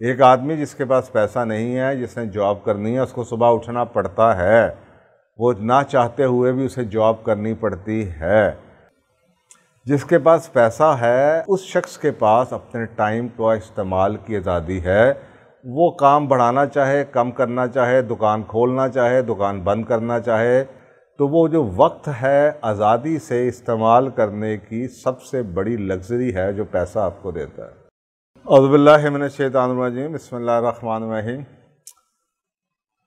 एक आदमी जिसके पास पैसा नहीं है, जिसने जॉब करनी है, उसको सुबह उठना पड़ता है, वो ना चाहते हुए भी उसे जॉब करनी पड़ती है। जिसके पास पैसा है उस शख्स के पास अपने टाइम का इस्तेमाल की आज़ादी है। वो काम बढ़ाना चाहे, कम करना चाहे, दुकान खोलना चाहे, दुकान बंद करना चाहे, तो वो जो वक्त है आज़ादी से इस्तेमाल करने की सबसे बड़ी लग्जरी है जो पैसा आपको देता है। औज़ुबिल्लाहि मिनश्शैतानिर्रजीम, बिस्मिल्लाहिर्रहमानिर्रहीम।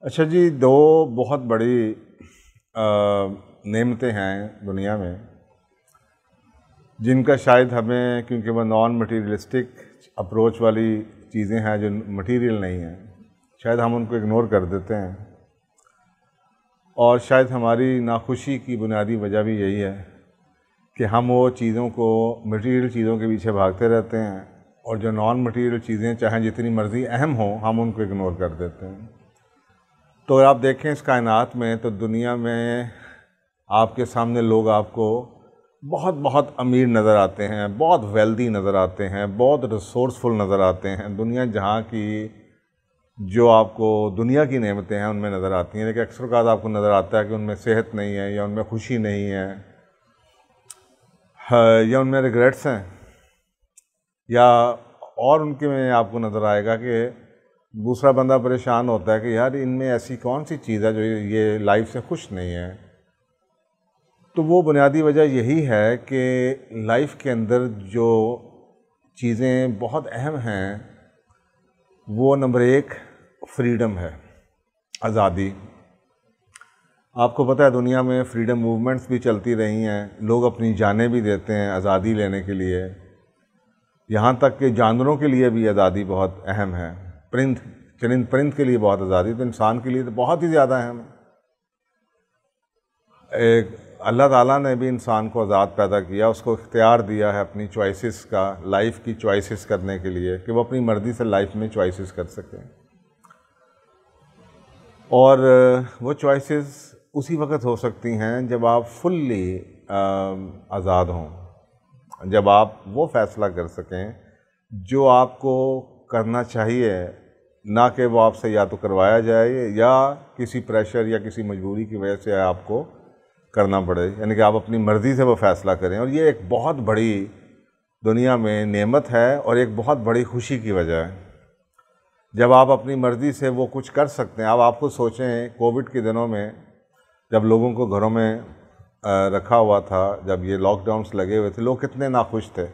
अच्छा जी, दो बहुत बड़ी नेमतें हैं दुनिया में जिनका शायद हमें, क्योंकि वो नॉन मटीरियलिस्टिक अप्रोच वाली चीज़ें हैं जो मटीरियल नहीं हैं, शायद हम उनको इग्नोर कर देते हैं। और शायद हमारी नाखुशी की बुनियादी वजह भी यही है कि हम वो चीज़ों को, मटीरियल चीज़ों के पीछे भागते रहते हैं, और जो नॉन मटीरियल चीज़ें चाहे जितनी मर्ज़ी अहम हों, हम उनको इग्नोर कर देते हैं। तो अगर आप देखें इस कायनात में, तो दुनिया में आपके सामने लोग आपको बहुत बहुत अमीर नज़र आते हैं, बहुत वेल्दी नज़र आते हैं, बहुत रिसोर्सफुल नज़र आते हैं। दुनिया जहाँ की जो आपको दुनिया की नेमतें हैं उनमें नज़र आती हैं, लेकिन अक्सर औक़ात आपको नज़र आता है कि उनमें सेहत नहीं है, या उनमें खुशी नहीं है, या उनमें रिग्रेट्स हैं, या और उनके में आपको नज़र आएगा कि दूसरा बंदा परेशान होता है कि यार इनमें ऐसी कौन सी चीज़ है जो ये लाइफ से खुश नहीं है। तो वो बुनियादी वजह यही है कि लाइफ के अंदर जो चीज़ें बहुत अहम हैं वो नंबर एक फ्रीडम है, आज़ादी। आपको पता है दुनिया में फ्रीडम मूवमेंट्स भी चलती रही हैं, लोग अपनी जानें भी देते हैं आज़ादी लेने के लिए। यहाँ तक कि जानवरों के लिए भी आज़ादी बहुत अहम है। चरिंद परिंद के लिए बहुत आज़ादी, तो इंसान के लिए तो बहुत ही ज़्यादा अहम है। एक अल्लाह ताला ने भी इंसान को आज़ाद पैदा किया, उसको इख्तियार दिया है अपनी चॉइसेस का, लाइफ की चॉइसेस करने के लिए, कि वो अपनी मर्ज़ी से लाइफ में चॉइसेस कर सकें। और वो चॉइसेस उसी वक्त हो सकती हैं जब आप फुल्ली आज़ाद हों, जब आप वो फ़ैसला कर सकें जो आपको करना चाहिए, ना कि वो आपसे या तो करवाया जाए या किसी प्रेशर या किसी मजबूरी की वजह से आपको करना पड़े, यानी कि आप अपनी मर्ज़ी से वो फ़ैसला करें। और ये एक बहुत बड़ी दुनिया में नेमत है और एक बहुत बड़ी खुशी की वजह है जब आप अपनी मर्ज़ी से वो कुछ कर सकते हैं। अब आपको सोचें, कोविड के दिनों में जब लोगों को घरों में रखा हुआ था, जब ये लॉकडाउन्स लगे हुए थे, लोग कितने नाखुश थे,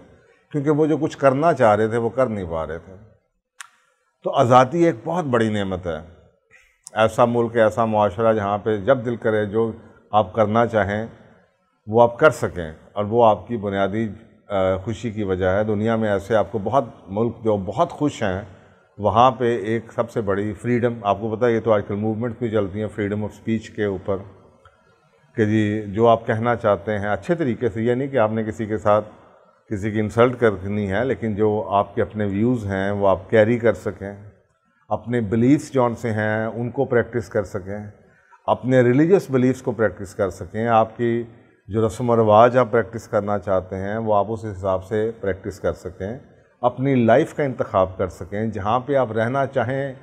क्योंकि वो जो कुछ करना चाह रहे थे वो कर नहीं पा रहे थे। तो आज़ादी एक बहुत बड़ी नेमत है। ऐसा मुल्क, ऐसा मुआशरा जहाँ पे जब दिल करे जो आप करना चाहें वो आप कर सकें, और वो आपकी बुनियादी खुशी की वजह है। दुनिया में ऐसे आपको बहुत मुल्क जो बहुत खुश हैं, वहाँ पे एक सबसे बड़ी फ्रीडम, आपको पता है ये तो आजकल मूवमेंट भी चलती हैं फ्रीडम ऑफ स्पीच के ऊपर, कि जी जो आप कहना चाहते हैं अच्छे तरीके से, ये नहीं कि आपने किसी के साथ किसी की इंसल्ट करनी है, लेकिन जो आपके अपने व्यूज़ हैं वो आप कैरी कर सकें, अपने बिलीफ्स जौन से हैं उनको प्रैक्टिस कर सकें, अपने रिलीजियस बिलीफ्स को प्रैक्टिस कर सकें, आपकी जो रस्म व रिवाज आप प्रैक्टिस करना चाहते हैं वो आप उस हिसाब से प्रैक्टिस कर सकें, अपनी लाइफ का इंतखाब कर सकें, जहाँ पे आप रहना चाहें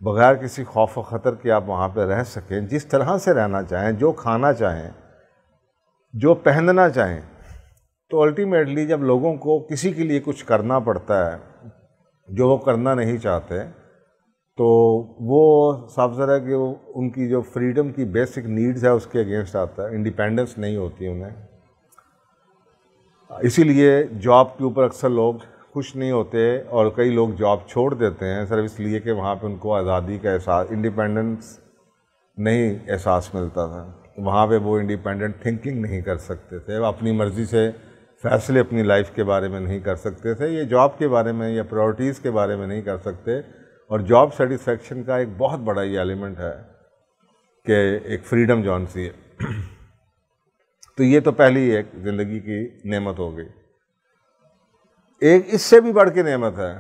बग़ैर किसी खौफ व ख़तर के आप वहाँ पे रह सकें, जिस तरह से रहना चाहें, जो खाना चाहें, जो पहनना चाहें। तो अल्टीमेटली जब लोगों को किसी के लिए कुछ करना पड़ता है जो वो करना नहीं चाहते, तो वो साफ ज़रा कि उनकी जो फ्रीडम की बेसिक नीड्स है उसके अगेंस्ट आता है, इंडिपेंडेंस नहीं होती उन्हें। इसीलिए जॉब के ऊपर अक्सर लोग खुश नहीं होते, और कई लोग जॉब छोड़ देते हैं सिर्फ इसलिए कि वहाँ पे उनको आज़ादी का एहसास, इंडिपेंडेंस नहीं एहसास मिलता था। वहाँ पे वो इंडिपेंडेंट थिंकिंग नहीं कर सकते थे, वो अपनी मर्ज़ी से फ़ैसले अपनी लाइफ के बारे में नहीं कर सकते थे, ये जॉब के बारे में या प्रायोरिटीज़ के बारे में नहीं कर सकते। और जॉब सेटिस्फेक्शन का एक बहुत बड़ा ये एलिमेंट है कि एक फ्रीडम जौन सी है। तो ये तो पहली एक ज़िंदगी की नेमत हो गई। एक इससे भी बढ़ के नेमत है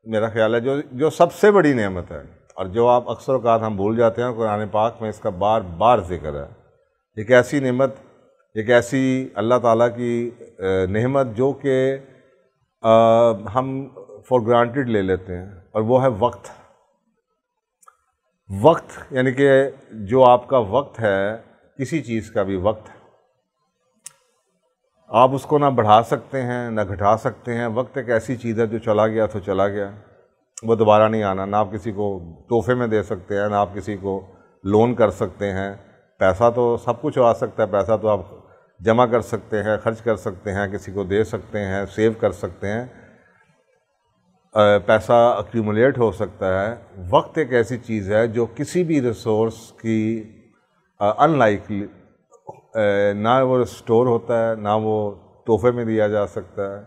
मेरा ख्याल है, जो सबसे बड़ी नेमत है, और जो आप अक्सर औक़ात हम भूल जाते हैं, कुरान पाक में इसका बार बार जिक्र है। एक ऐसी नेमत, एक ऐसी अल्लाह ताला की नेमत जो कि हम फॉर ग्रांटेड ले लेते हैं, और वो है वक्त। वक्त यानी कि जो आपका वक्त है, किसी चीज़ का भी वक्त, आप उसको ना बढ़ा सकते हैं ना घटा सकते हैं। वक्त एक ऐसी चीज़ है जो चला गया तो चला गया, वो दोबारा नहीं आना। ना आप किसी को तोहफे में दे सकते हैं, ना आप किसी को लोन कर सकते हैं। पैसा तो सब कुछ आ सकता है, पैसा तो आप जमा कर सकते हैं, खर्च कर सकते हैं, किसी को दे सकते हैं, सेव कर सकते हैं, पैसा अक्यूमुलेट हो सकता है। वक्त एक ऐसी चीज़ है जो किसी भी रिसोर्स की अनलाइकली ना वो स्टोर होता है, ना वो तोहफे में दिया जा सकता है,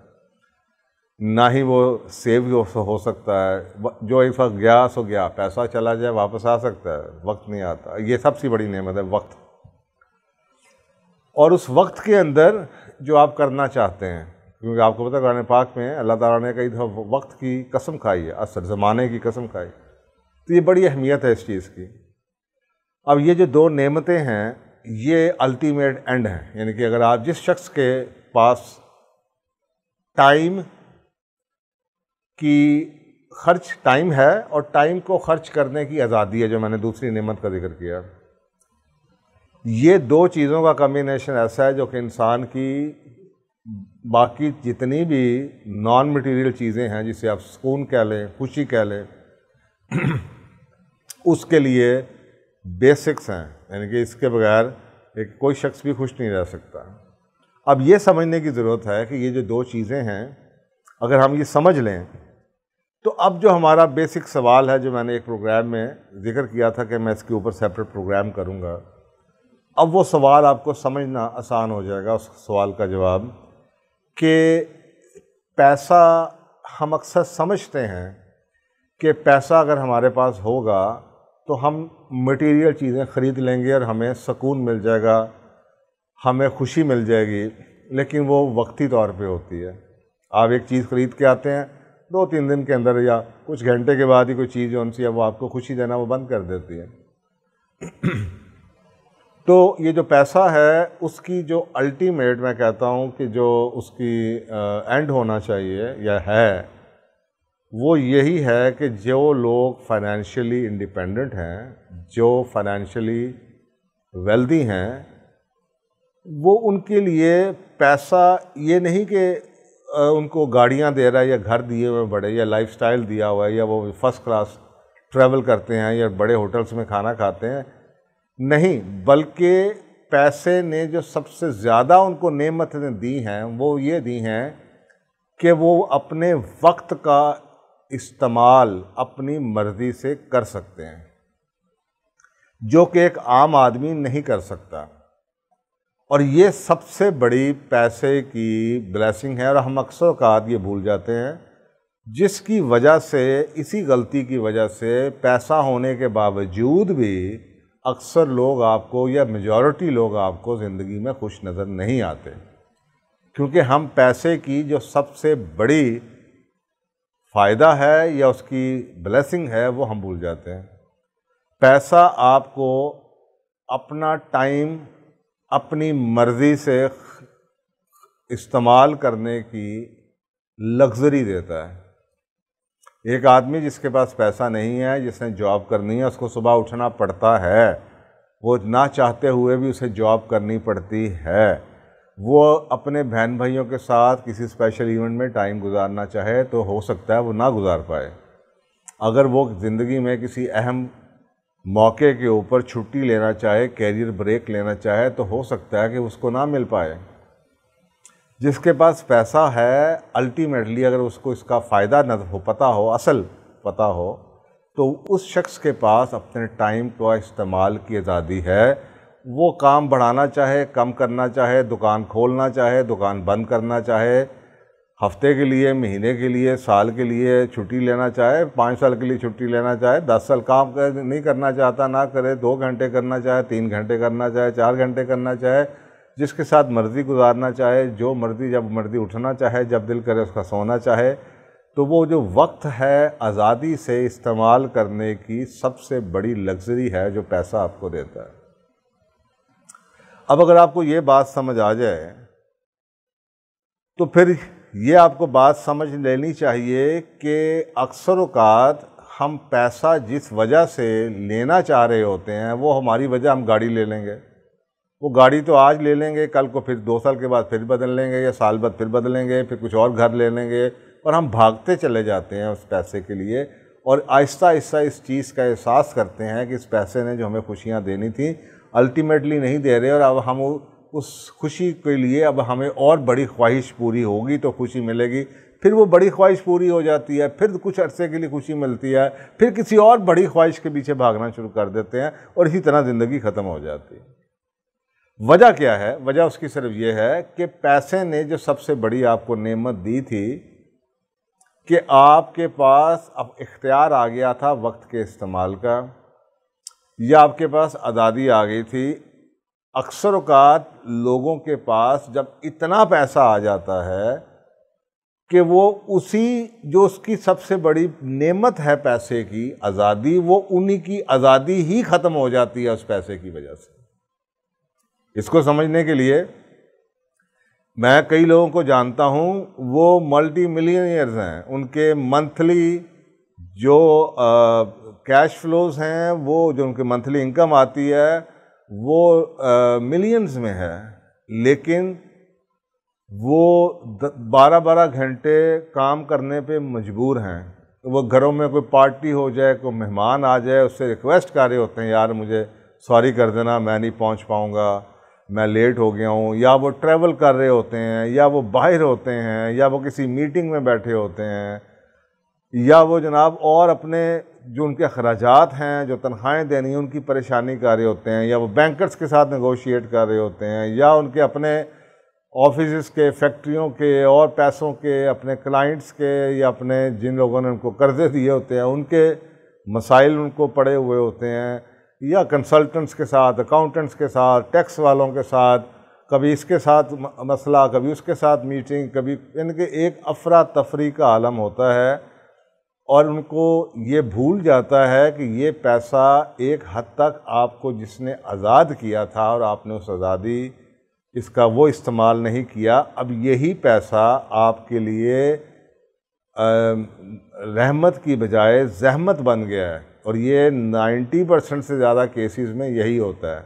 ना ही वो सेव हो सकता है। जो एक वक्त गया सो गया, पैसा चला जाए वापस आ सकता है, वक्त नहीं आता। ये सबसे बड़ी नेमत है वक्त। और उस वक्त के अंदर जो आप करना चाहते हैं, क्योंकि आपको पता है कुरान पाक में अल्लाह ताला ने कई दफ़ा वक्त की कसम खाई है, असर ज़माने की कसम खाई, तो ये बड़ी अहमियत है इस चीज़ की। अब ये जो दो नेमतें हैं, ये अल्टीमेट एंड हैं। यानी कि अगर आप जिस शख्स के पास टाइम की खर्च टाइम है और टाइम को खर्च करने की आज़ादी है, जो मैंने दूसरी नेमत का जिक्र किया, ये दो चीज़ों का कम्बिनेशन ऐसा है जो कि इंसान की बाकी जितनी भी नॉन मटेरियल चीज़ें हैं, जिसे आप सुकून कह लें, खुशी कह लें, उसके लिए बेसिक्स हैं। यानी कि इसके बगैर एक कोई शख्स भी खुश नहीं रह सकता। अब ये समझने की ज़रूरत है कि ये जो दो चीज़ें हैं, अगर हम ये समझ लें, तो अब जो हमारा बेसिक सवाल है, जो मैंने एक प्रोग्राम में जिक्र किया था कि मैं इसके ऊपर सेपरेट प्रोग्राम करूँगा, अब वो सवाल आपको समझना आसान हो जाएगा। उस सवाल का जवाब कि पैसा, हम अक्सर समझते हैं कि पैसा अगर हमारे पास होगा तो हम मटेरियल चीज़ें ख़रीद लेंगे और हमें सुकून मिल जाएगा, हमें खुशी मिल जाएगी, लेकिन वो वक्ती तौर पे होती है। आप एक चीज़ ख़रीद के आते हैं, 2-3 दिन के अंदर या कुछ घंटे के बाद ही कोई चीज़ जो उनसी है वो आपको खुशी देना वो बंद कर देती है। तो ये जो पैसा है, उसकी जो अल्टीमेट, मैं कहता हूँ कि जो उसकी एंड होना चाहिए या है, वो यही है कि जो लोग फाइनेंशियली इंडिपेंडेंट हैं, जो फाइनेंशियली वेल्दी हैं, वो उनके लिए पैसा ये नहीं कि उनको गाड़ियाँ दे रहा है या घर दिए हुए बड़े या लाइफस्टाइल दिया हुआ है या वो फर्स्ट क्लास ट्रैवल करते हैं या बड़े होटल्स में खाना खाते हैं, नहीं, बल्कि पैसे ने जो सबसे ज़्यादा उनको नेमतें दी हैं, वो ये दी हैं कि वो अपने वक्त का इस्तेमाल अपनी मर्ज़ी से कर सकते हैं, जो कि एक आम आदमी नहीं कर सकता। और ये सबसे बड़ी पैसे की ब्लेसिंग है। और हम अक्सर औक़ात ये भूल जाते हैं, जिसकी वजह से, इसी गलती की वजह से पैसा होने के बावजूद भी अक्सर लोग आपको या मेजॉरिटी लोग आपको ज़िंदगी में खुश नज़र नहीं आते, क्योंकि हम पैसे की जो सबसे बड़ी फ़ायदा है या उसकी ब्लेसिंग है वो हम भूल जाते हैं। पैसा आपको अपना टाइम अपनी मर्ज़ी से इस्तेमाल करने की लग्ज़री देता है। एक आदमी जिसके पास पैसा नहीं है, जिसने जॉब करनी है, उसको सुबह उठना पड़ता है, वो ना चाहते हुए भी उसे जॉब करनी पड़ती है। वो अपने बहन भाइयों के साथ किसी स्पेशल इवेंट में टाइम गुजारना चाहे तो हो सकता है वो ना गुजार पाए। अगर वो ज़िंदगी में किसी अहम मौके के ऊपर छुट्टी लेना चाहे, कैरियर ब्रेक लेना चाहे, तो हो सकता है कि उसको ना मिल पाए। जिसके पास पैसा है, अल्टीमेटली अगर उसको इसका फ़ायदा न हो, पता हो, असल पता हो, तो उस शख्स के पास अपने टाइम का इस्तेमाल की आज़ादी है। वो काम बढ़ाना चाहे, कम करना चाहे, दुकान खोलना चाहे, दुकान बंद करना चाहे, हफ्ते के लिए, महीने के लिए, साल के लिए छुट्टी लेना चाहे, 5 साल के लिए छुट्टी लेना चाहे, 10 साल काम नहीं करना चाहता ना करे, 2 घंटे करना चाहे, 3 घंटे करना चाहे, 4 घंटे करना चाहे, जिसके साथ मर्ज़ी गुजारना चाहे, जो मर्ज़ी जब मर्ज़ी उठना चाहे, जब दिल करे उसका सोना चाहे। तो वो जो वक्त है, आज़ादी से इस्तेमाल करने की सबसे बड़ी लग्ज़री है जो पैसा आपको देता है। अब अगर आपको ये बात समझ आ जाए तो फिर ये आपको बात समझ लेनी चाहिए कि अक्सर औक़ात हम पैसा जिस वजह से लेना चाह रहे होते हैं वो हमारी वजह हम गाड़ी ले लेंगे। वो गाड़ी तो आज ले लेंगे, कल को फिर 2 साल के बाद फिर बदल लेंगे या साल बाद फिर बदलेंगे, फिर कुछ और घर ले लेंगे और हम भागते चले जाते हैं उस पैसे के लिए और आहिस्ता आहिस्ता इस चीज़ का एहसास करते हैं कि इस पैसे ने जो हमें खुशियाँ देनी थी अल्टीमेटली नहीं दे रहे और अब हम उस खुशी के लिए अब हमें और बड़ी ख्वाहिश पूरी होगी तो खुशी मिलेगी। फिर वो बड़ी ख्वाहिश पूरी हो जाती है, फिर कुछ अरसे के लिए खुशी मिलती है, फिर किसी और बड़ी ख्वाहिश के पीछे भागना शुरू कर देते हैं और इसी तरह ज़िंदगी ख़त्म हो जाती है। वजह क्या है? वजह उसकी सिर्फ ये है कि पैसे ने जो सबसे बड़ी आपको नेमत दी थी कि आपके पास अब इख्तियार आ गया था वक्त के इस्तेमाल का, या आपके पास आज़ादी आ गई थी। अक्सर औक़ात लोगों के पास जब इतना पैसा आ जाता है कि वो उसी जो उसकी सबसे बड़ी नेमत है पैसे की आज़ादी, वो उन्हीं की आज़ादी ही ख़त्म हो जाती है उस पैसे की वजह से। इसको समझने के लिए मैं कई लोगों को जानता हूँ, वो मल्टी मिलियनियर्स हैं, उनके मंथली जो कैश फ्लोज हैं, वो जो उनके मंथली इनकम आती है वो मिलियंस में है, लेकिन वो 12-12 घंटे काम करने पे मजबूर हैं। वो घरों में कोई पार्टी हो जाए, कोई मेहमान आ जाए, उससे रिक्वेस्ट कर रहे होते हैं, यार मुझे सॉरी कर देना, मैं नहीं पहुंच पाऊंगा, मैं लेट हो गया हूँ। या वो ट्रैवल कर रहे होते हैं, या वो बाहर होते हैं, या वो किसी मीटिंग में बैठे होते हैं, या वो जनाब और अपने जो उनके अखराजात हैं, जो तनख्वाहें देनी है, उनकी परेशानी कर रहे होते हैं, या वो बैंकर्स के साथ नेगोशिएट कर रहे होते हैं, या उनके अपने ऑफिस के, फैक्ट्रियों के और पैसों के, अपने क्लाइंट्स के, या अपने जिन लोगों ने उनको कर्जे दिए होते हैं उनके मसाइल उनको पड़े हुए होते हैं, या कंसल्टेंट्स के साथ, अकाउंटेंट्स के साथ, टैक्स वालों के साथ, कभी इसके साथ मसला, कभी उसके साथ मीटिंग, कभी इनके एक अफरा तफरी का आलम होता है और उनको ये भूल जाता है कि ये पैसा एक हद तक आपको जिसने आज़ाद किया था और आपने उस आज़ादी इसका वो इस्तेमाल नहीं किया, अब यही पैसा आपके लिए रहमत की बजाय ज़हमत बन गया है। और ये 90% से ज़्यादा केसेस में यही होता है।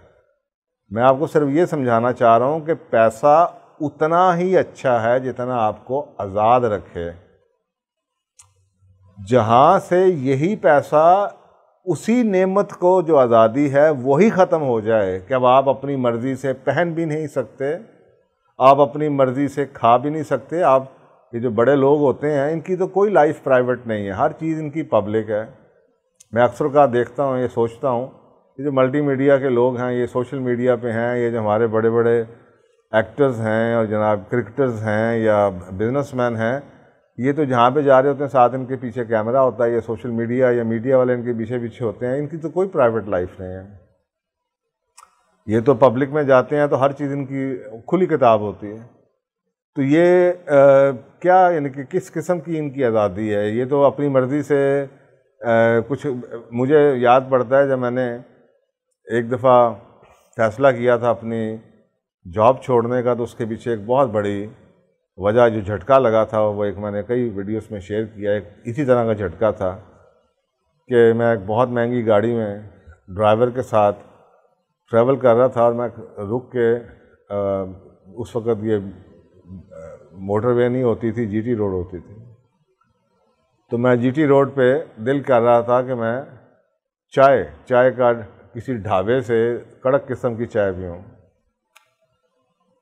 मैं आपको सिर्फ ये समझाना चाह रहा हूँ कि पैसा उतना ही अच्छा है जितना आपको आज़ाद रखे। जहाँ से यही पैसा उसी नेमत को जो आज़ादी है वही ख़त्म हो जाए कि अब आप अपनी मर्ज़ी से पहन भी नहीं सकते, आप अपनी मर्ज़ी से खा भी नहीं सकते। आप ये जो बड़े लोग होते हैं इनकी तो कोई लाइफ प्राइवेट नहीं है, हर चीज़ इनकी पब्लिक है। मैं अक्सर का देखता हूँ, ये सोचता हूँ, ये जो मल्टी मीडिया के लोग हैं, ये सोशल मीडिया पे हैं, ये जो हमारे बड़े बड़े एक्टर्स हैं और जनाब क्रिकेटर्स हैं या बिजनेसमैन हैं, ये तो जहाँ पे जा रहे होते हैं साथ इनके पीछे कैमरा होता है, ये सोशल मीडिया या मीडिया वाले इनके पीछे पीछे होते हैं, इनकी तो कोई प्राइवेट लाइफ नहीं है। ये तो पब्लिक में जाते हैं तो हर चीज़ इनकी खुली किताब होती है। तो ये क्या यानी कि किस किस्म की इनकी आज़ादी है? ये तो अपनी मर्ज़ी से कुछ, मुझे याद पड़ता है जब मैंने एक दफ़ा फ़ैसला किया था अपनी जॉब छोड़ने का, तो उसके पीछे एक बहुत बड़ी वजह जो झटका लगा था वो एक मैंने कई वीडियोस में शेयर किया। एक इसी तरह का झटका था कि मैं एक बहुत महंगी गाड़ी में ड्राइवर के साथ ट्रैवल कर रहा था और मैं रुक के उस वक़्त ये मोटरवे नहीं होती थी, जीटी रोड होती थी, तो मैं जीटी रोड पे दिल कर रहा था कि मैं चाय का किसी ढाबे से कड़क किस्म की चाय पीऊँ।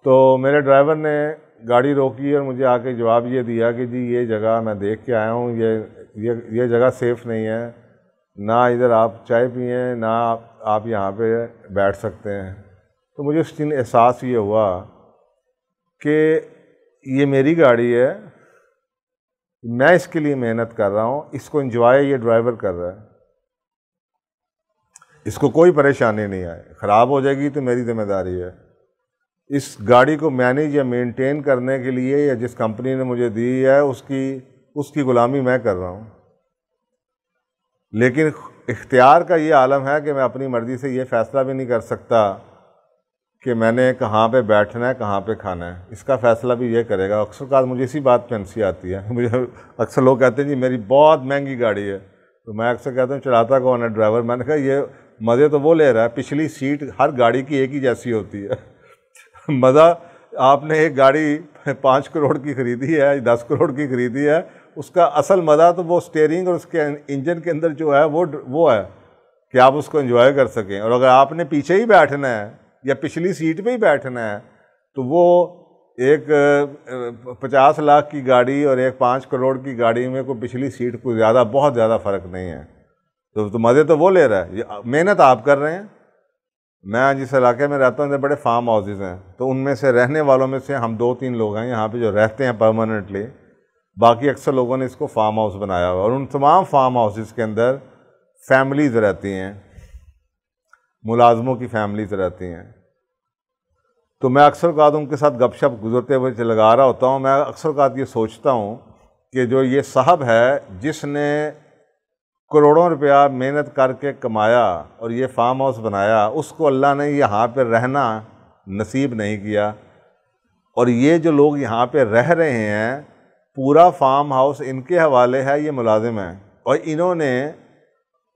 तो मेरे ड्राइवर ने गाड़ी रोकी और मुझे आके जवाब ये दिया कि जी ये जगह मैं देख के आया हूँ, ये जगह सेफ़ नहीं है, ना इधर आप चाय पिए ना आप यहाँ पे बैठ सकते हैं। तो मुझे उस दिन एहसास ये हुआ कि ये मेरी गाड़ी है, मैं इसके लिए मेहनत कर रहा हूँ, इसको एंजॉय ये ड्राइवर कर रहा है, इसको कोई परेशानी नहीं आए, ख़राब हो जाएगी तो मेरी जिम्मेदारी है। इस गाड़ी को मैनेज या मेंटेन करने के लिए या जिस कंपनी ने मुझे दी है उसकी ग़ुलामी मैं कर रहा हूँ। लेकिन इख्तियार का ये आलम है कि मैं अपनी मर्ज़ी से ये फ़ैसला भी नहीं कर सकता कि मैंने कहाँ पे बैठना है, कहाँ पे खाना है, इसका फ़ैसला भी ये करेगा। अक्सर बात मुझे इसी बात पे हंसी आती है। मुझे अक्सर लोग कहते हैं जी मेरी बहुत महंगी गाड़ी है, तो मैं अक्सर कहता हूँ चलाता कौन है ड्राइवर। मैंने कहा ये मज़े तो वो ले रहा है, पिछली सीट हर गाड़ी की एक ही जैसी होती है। मज़ा, आपने एक गाड़ी 5 करोड़ की ख़रीदी है, 10 करोड़ की ख़रीदी है, उसका असल मज़ा तो वो स्टीयरिंग और उसके इंजन के अंदर जो है वो है कि आप उसको एंजॉय कर सकें। और अगर आपने पीछे ही बैठना है या पिछली सीट पे ही बैठना है तो वो एक 50 लाख की गाड़ी और एक 5 करोड़ की गाड़ी में कोई पिछली सीट को ज़्यादा, बहुत ज़्यादा फ़र्क नहीं है। तो मज़े तो वो ले रहा है, मेहनत आप कर रहे हैं। मैं जिस इलाके में रहता हूँ बड़े फार्म हाउसेज़ हैं, तो उनमें से रहने वालों में से हम 2-3 लोग हैं यहाँ पे जो रहते हैं परमानेंटली। बाकी अक्सर लोगों ने इसको फार्म हाउस बनाया हुआ, और उन तमाम फार्म हाउसेज़ के अंदर फैमिलीज़ रहती हैं, मुलाजमों की फैमिलीज़ रहती हैं। तो मैं अक्सर कात उनके साथ गपशप गुजरते हुए लगा रहा होता हूँ। मैं अक्सर कात ये सोचता हूँ कि जो ये साहब है जिसने करोड़ों रुपया मेहनत करके कमाया और ये फार्म हाउस बनाया, उसको अल्लाह ने यहाँ पे रहना नसीब नहीं किया। और ये जो लोग यहाँ पे रह रहे हैं, पूरा फार्म हाउस इनके हवाले है, ये मुलाजिम हैं, और इन्होंने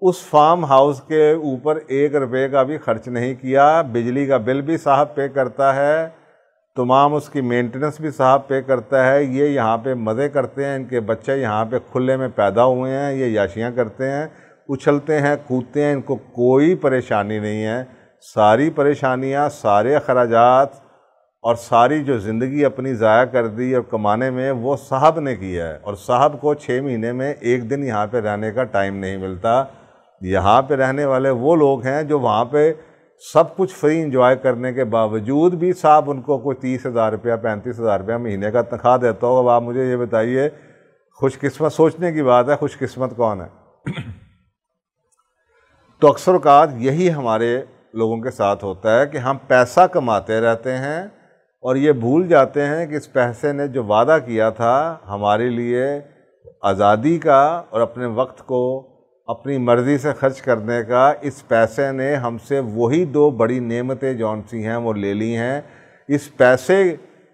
उस फार्म हाउस के ऊपर 1 रुपये का भी खर्च नहीं किया। बिजली का बिल भी साहब पे करता है, तमाम उसकी मेंटेनेंस भी साहब पे करता है। ये यहाँ पे मज़े करते हैं, इनके बच्चे यहाँ पे खुले में पैदा हुए हैं, ये याशियाँ करते हैं, उछलते हैं, कूदते हैं, इनको कोई परेशानी नहीं है। सारी परेशानियाँ, सारे अखराजात और सारी जो ज़िंदगी अपनी ज़ाया कर दी और कमाने में, वो साहब ने किया है। और साहब को 6 महीने में 1 दिन यहाँ पे रहने का टाइम नहीं मिलता। यहाँ पे रहने वाले वो लोग हैं जो वहाँ पे सब कुछ फ्री इंजॉय करने के बावजूद भी साहब उनको कोई 30,000 रुपया, 35,000 रुपया महीने का तनख्वाह देता हो। अब आप मुझे ये बताइए, खुशकिस्मत, सोचने की बात है, खुशकिस्मत कौन है? तो अक्सर औक़ात यही हमारे लोगों के साथ होता है कि हम पैसा कमाते रहते हैं और ये भूल जाते हैं कि इस पैसे ने जो वादा किया था हमारे लिए आज़ादी का और अपने वक्त को अपनी मर्ज़ी से खर्च करने का, इस पैसे ने हमसे वही 2 बड़ी नेमतें जौन सी हैं वो ले ली हैं। इस पैसे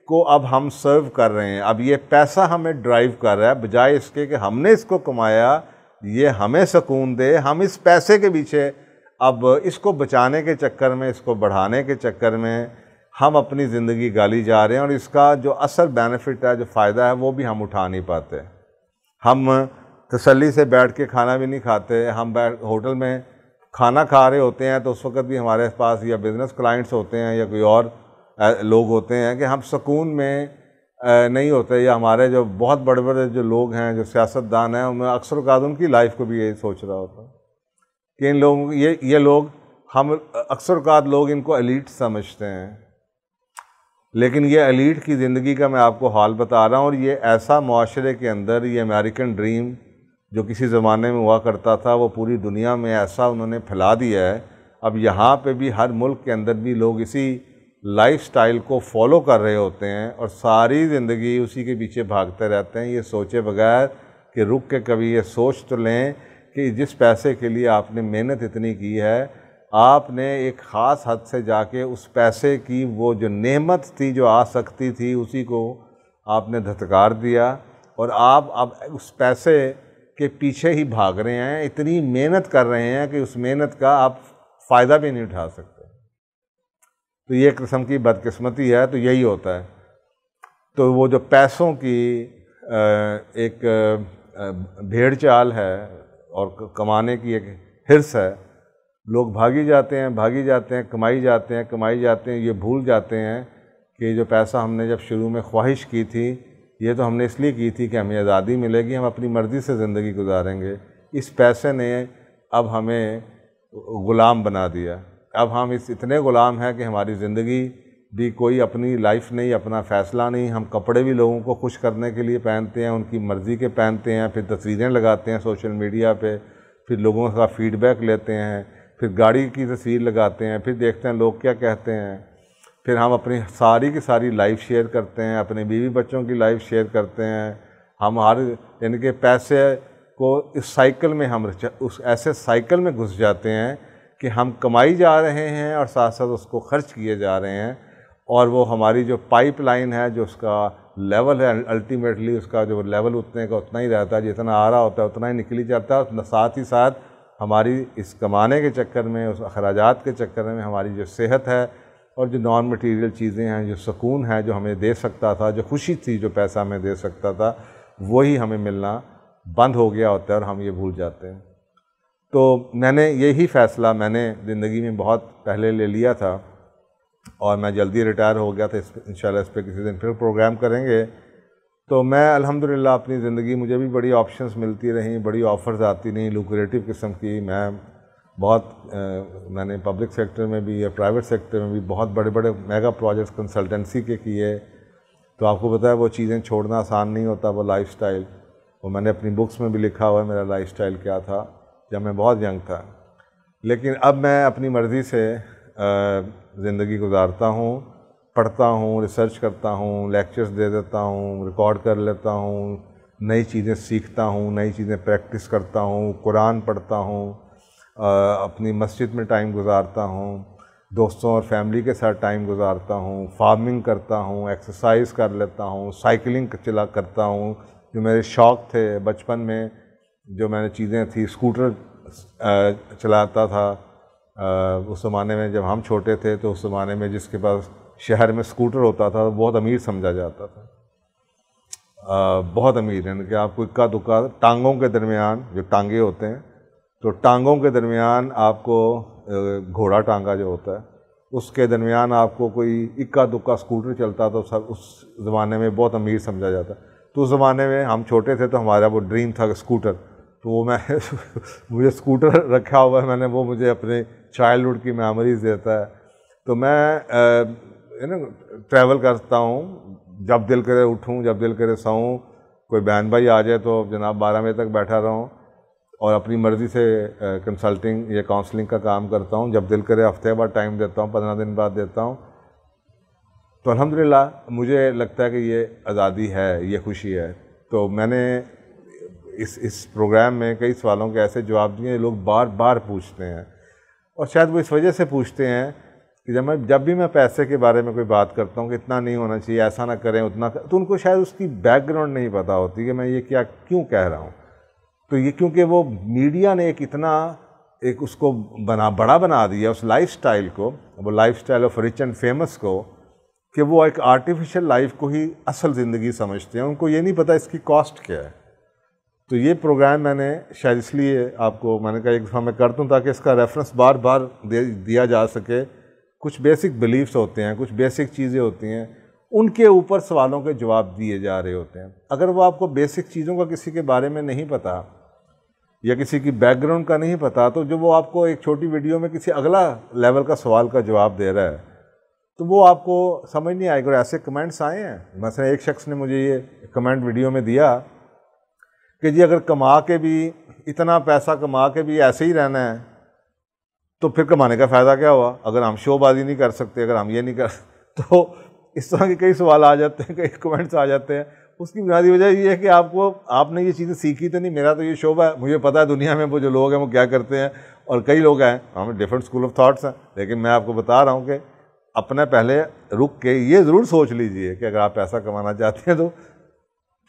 को अब हम सर्व कर रहे हैं। अब ये पैसा हमें ड्राइव कर रहा है, बजाय इसके कि हमने इसको कमाया, ये हमें सुकून दे। हम इस पैसे के पीछे अब इसको बचाने के चक्कर में, इसको बढ़ाने के चक्कर में हम अपनी ज़िंदगी गाली जा रहे हैं, और इसका जो असल बेनिफिट है, जो फ़ायदा है, वो भी हम उठा नहीं पाते। हम तसल्ली से बैठ के खाना भी नहीं खाते। हम होटल में खाना खा रहे होते हैं तो उस वक्त भी हमारे पास या बिज़नेस क्लाइंट्स होते हैं या कोई और लोग होते हैं कि हम सुकून में नहीं होते। या हमारे जो बहुत बड़े बड़े जो लोग हैं, जो सियासतदान हैं, उनमें अक्सर औक़ात उनकी लाइफ को भी यही सोच रहा होता कि इन लोगों, ये लोग, हम अक्सर औक़ात लोग इनको एलीट समझते हैं, लेकिन ये एलीट की ज़िंदगी का मैं आपको हाल बता रहा हूँ। और ये ऐसा मुआशरे के अंदर, ये अमेरिकन ड्रीम जो किसी ज़माने में हुआ करता था, वो पूरी दुनिया में ऐसा उन्होंने फैला दिया है। अब यहाँ पे भी हर मुल्क के अंदर भी लोग इसी लाइफस्टाइल को फॉलो कर रहे होते हैं और सारी ज़िंदगी उसी के पीछे भागते रहते हैं, ये सोचे बगैर कि रुक के कभी ये सोच तो लें कि जिस पैसे के लिए आपने मेहनत इतनी की है, आपने एक ख़ास हद से जाके उस पैसे की वो जो नेमत थी, जो आ सकती थी, उसी को आपने धत्कार दिया और आप अब उस पैसे के पीछे ही भाग रहे हैं। इतनी मेहनत कर रहे हैं कि उस मेहनत का आप फ़ायदा भी नहीं उठा सकते। तो ये एक किस्म की बदकिस्मती है। तो यही होता है। तो वो जो पैसों की एक भेड़ चाल है और कमाने की एक हिर्स है, लोग भागी जाते हैं, कमाई जाते हैं। ये भूल जाते हैं कि जो पैसा हमने जब शुरू में ख्वाहिश की थी, ये तो हमने इसलिए की थी कि हमें आज़ादी मिलेगी, हम अपनी मर्ज़ी से ज़िंदगी गुजारेंगे। इस पैसे ने अब हमें ग़ुलाम बना दिया। अब हम इतने ग़ुलाम हैं कि हमारी ज़िंदगी भी कोई अपनी लाइफ नहीं, अपना फ़ैसला नहीं। हम कपड़े भी लोगों को खुश करने के लिए पहनते हैं, उनकी मर्ज़ी के पहनते हैं, फिर तस्वीरें लगाते हैं सोशल मीडिया पे, फिर लोगों का फ़ीडबैक लेते हैं, फिर गाड़ी की तस्वीर लगाते हैं, फिर देखते हैं लोग क्या कहते हैं, फिर हम अपनी सारी की सारी लाइफ शेयर करते हैं, अपने बीवी बच्चों की लाइफ शेयर करते हैं। हम हर यानी कि पैसे को इस साइकिल में हम उस ऐसे साइकिल में घुस जाते हैं कि हम कमाई जा रहे हैं और साथ साथ उसको खर्च किए जा रहे हैं, और वो हमारी जो पाइपलाइन है, जो उसका लेवल है, अल्टीमेटली उसका जो लेवल उतने का उतना ही रहता है, जितना आ रहा होता है उतना ही निकली जाता है। और साथ ही साथ हमारी इस कमाने के चक्कर में, उस अखराजात के चक्कर में हमारी जो सेहत है और जो नॉन मटीरियल चीज़ें हैं, जो सुकून है जो हमें दे सकता था, जो खुशी थी जो पैसा हमें दे सकता था, वही हमें मिलना बंद हो गया होता है और हम ये भूल जाते हैं। तो मैंने यही फ़ैसला मैंने ज़िंदगी में बहुत पहले ले लिया था और मैं जल्दी रिटायर हो गया था। इंशाल्लाह इस पर किसी दिन फिर प्रोग्राम करेंगे। तो मैं अल्हम्दुलिल्लाह अपनी ज़िंदगी, मुझे भी बड़ी ऑप्शंस मिलती रहीं, बड़ी ऑफ़र्स आती रहीं लुक्रेटिव किस्म की। मैंने पब्लिक सेक्टर में भी या प्राइवेट सेक्टर में भी बहुत बड़े बड़े मेगा प्रोजेक्ट्स कंसल्टेंसी के किए। तो आपको पता है वो चीज़ें छोड़ना आसान नहीं होता, वो लाइफस्टाइल। वो मैंने अपनी बुक्स में भी लिखा हुआ है मेरा लाइफस्टाइल क्या था जब मैं बहुत यंग था। लेकिन अब मैं अपनी मर्ज़ी से ज़िंदगी गुजारता हूँ, पढ़ता हूँ, रिसर्च करता हूँ, लेक्चर्स दे देता हूँ, रिकॉर्ड कर लेता हूँ, नई चीज़ें सीखता हूँ, नई चीज़ें प्रैक्टिस करता हूँ, कुरान पढ़ता हूँ, अपनी मस्जिद में टाइम गुजारता हूँ, दोस्तों और फैमिली के साथ टाइम गुजारता हूँ, फार्मिंग करता हूँ, एक्सरसाइज कर लेता हूँ, साइकिलिंग करता हूँ। जो मेरे शौक़ थे बचपन में, जो मैंने चीज़ें थी, स्कूटर चलाता था। उस ज़माने में जब हम छोटे थे तो उस ज़माने में जिसके पास शहर में स्कूटर होता था वो बहुत अमीर समझा जाता था। बहुत अमीर, यानी कि आपको इक्का दुक्का टांगों के दरमियान, जो टांगे होते हैं, तो टांगों के दरमियान आपको घोड़ा टांगा जो होता है उसके दरमियान आपको कोई इक्का दुक्का स्कूटर चलता तो सब उस ज़माने में बहुत अमीर समझा जाता। तो उस ज़माने में हम छोटे थे तो हमारा वो ड्रीम था स्कूटर। तो वो मैं मुझे स्कूटर रखा हुआ है मैंने, वो मुझे अपने चाइल्डहुड की मेमोरीज़ देता है। तो मैं ट्रैवल करता हूँ, जब दिल करे उठूँ, जब दिल करे सोऊं। कोई बहन भाई आ जाए तो जनाब 12 बजे तक बैठा रहूँ और अपनी मर्ज़ी से कंसल्टिंग या काउंसलिंग का काम करता हूँ। जब दिल करे हफ्ते बाद टाइम देता हूँ, 15 दिन बाद देता हूँ। तो अल्हम्दुलिल्लाह मुझे लगता है कि ये आज़ादी है, ये खुशी है। तो मैंने इस प्रोग्राम में कई सवालों के ऐसे जवाब दिए लोग बार बार पूछते हैं, और शायद वो इस वजह से पूछते हैं कि जब भी मैं पैसे के बारे में कोई बात करता हूँ कि इतना नहीं होना चाहिए, ऐसा ना करें, उतना तो उनको शायद उसकी बैकग्राउंड नहीं पता होती कि मैं ये क्या क्यों कह रहा हूँ। तो ये क्योंकि वो मीडिया ने एक उसको बड़ा बना दिया उस लाइफस्टाइल को, वो lifestyle of rich and famous को, कि वो एक आर्टिफिशियल लाइफ को ही असल ज़िंदगी समझते हैं। उनको ये नहीं पता इसकी कॉस्ट क्या है। तो ये प्रोग्राम मैंने शायद इसलिए आपको मैंने कहा एक दफ़ा मैं कर दूँ ताकि इसका रेफरेंस बार बार दिया जा सके। कुछ बेसिक बिलीफ्स होते हैं, कुछ बेसिक चीज़ें होती हैं, उनके ऊपर सवालों के जवाब दिए जा रहे होते हैं। अगर वो आपको बेसिक चीज़ों का किसी के बारे में नहीं पता या किसी की बैकग्राउंड का नहीं पता, तो जो वो आपको एक छोटी वीडियो में किसी अगला लेवल का सवाल का जवाब दे रहा है तो वो आपको समझ नहीं आएगा। और ऐसे कमेंट्स आए हैं, मसलन एक शख्स ने मुझे ये कमेंट वीडियो में दिया कि जी अगर कमा के भी, इतना पैसा कमा के भी ऐसे ही रहना है तो फिर कमाने का फ़ायदा क्या हुआ, अगर हम शोबाजी नहीं कर सकते, अगर हम ये नहीं कर तो इस तरह के कई सवाल आ जाते हैं, कई कमेंट्स आ जाते हैं। उसकी बुनियादी वजह ये है कि आपने ये चीज़ें सीखी तो नहीं। मेरा तो ये शोबा है, मुझे पता है दुनिया में वो जो लोग हैं वो क्या करते हैं, और कई लोग हैं, हमें डिफरेंट स्कूल ऑफ थाट्स हैं। लेकिन मैं आपको बता रहा हूँ कि अपने पहले रुक के ये ज़रूर सोच लीजिए कि अगर आप पैसा कमाना चाहते हैं तो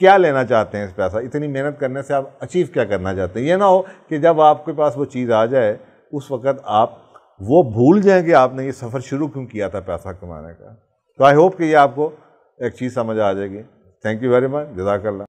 क्या लेना चाहते हैं इस पैसा, इतनी मेहनत करने से आप अचीव क्या करना चाहते हैं। ये ना हो कि जब आपके पास वो चीज़ आ जाए उस वक़्त आप वो भूल जाएं कि आपने ये सफ़र शुरू क्यों किया था पैसा कमाने का। तो आई होप कि ये आपको एक चीज़ समझ आ जाएगी। थैंक यू वेरी मच, जज़ाकल्लाह।